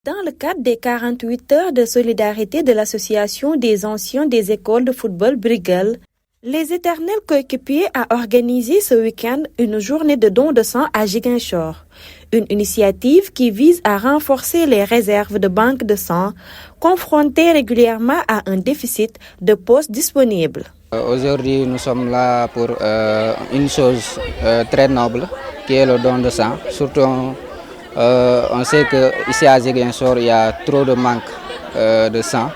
Dans le cadre des 48 heures de solidarité de l'Association des anciens des écoles de football Brigel, les éternels coéquipiers a organisé ce week-end une journée de don de sang à Ziguinchor. Une initiative qui vise à renforcer les réserves de banques de sang, confrontées régulièrement à un déficit de postes disponibles. Aujourd'hui, nous sommes là pour une chose très noble, qui est le don de sang. Surtout, on sait qu'ici à Ziguinchor, il y a trop de manque de sang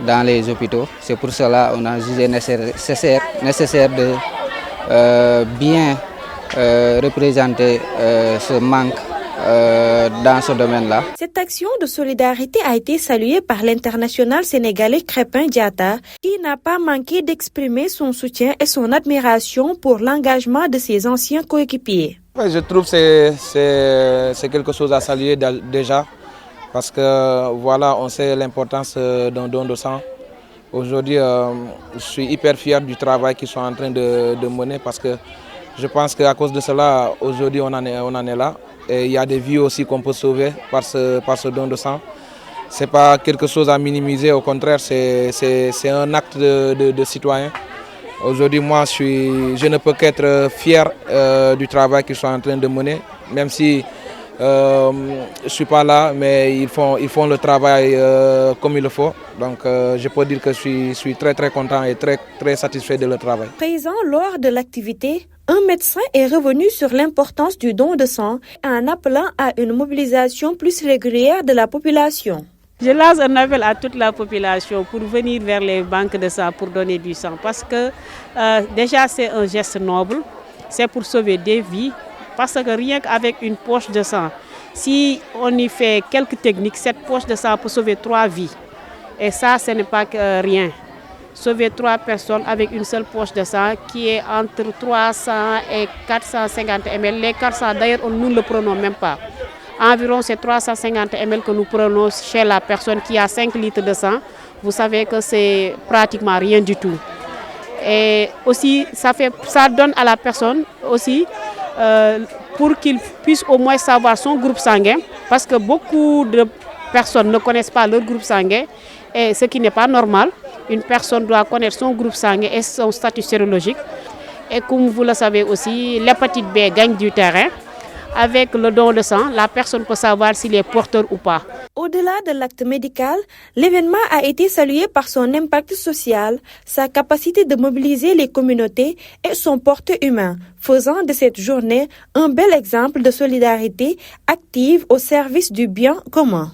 dans les hôpitaux. C'est pour cela qu'on a jugé nécessaire de bien représenter ce manque dans ce domaine-là. Cette action de solidarité a été saluée par l'international sénégalais Crépin Diatta, qui n'a pas manqué d'exprimer son soutien et son admiration pour l'engagement de ses anciens coéquipiers. Je trouve que c'est quelque chose à saluer déjà, parce que voilà, on sait l'importance d'un don de sang. Aujourd'hui, je suis hyper fier du travail qu'ils sont en train de mener, parce que je pense qu'à cause de cela, aujourd'hui on en est là. Et il y a des vies aussi qu'on peut sauver par ce don de sang. Ce n'est pas quelque chose à minimiser, au contraire, c'est un acte de citoyen. Aujourd'hui, moi, je ne peux qu'être fier du travail qu'ils sont en train de mener, même si je ne suis pas là, mais ils font le travail comme il le faut. Donc je peux dire que je suis très très content et très satisfait de leur travail. Présent lors de l'activité, un médecin est revenu sur l'importance du don de sang en appelant à une mobilisation plus régulière de la population. Je lance un appel à toute la population pour venir vers les banques de sang pour donner du sang, parce que déjà c'est un geste noble, c'est pour sauver des vies, parce que rien qu'avec une poche de sang, si on y fait quelques techniques, cette poche de sang peut sauver 3 vies. Et ça, ce n'est pas rien. Sauver 3 personnes avec une seule poche de sang qui est entre 300 et 450 ml. Les 400, d'ailleurs, nous ne le prenons même pas. Environ c'est 350 ml que nous prenons chez la personne qui a 5 litres de sang. Vous savez que c'est pratiquement rien du tout. Et aussi, ça donne à la personne aussi pour qu'il puisse au moins savoir son groupe sanguin, parce que beaucoup de personnes ne connaissent pas leur groupe sanguin, et ce qui n'est pas normal. Une personne doit connaître son groupe sanguin et son statut sérologique. Et comme vous le savez aussi, l'hépatite B gagne du terrain. Avec le don de sang, la personne peut savoir s'il est porteur ou pas. Au-delà de l'acte médical, l'événement a été salué par son impact social, sa capacité de mobiliser les communautés et son portée humain, faisant de cette journée un bel exemple de solidarité active au service du bien commun.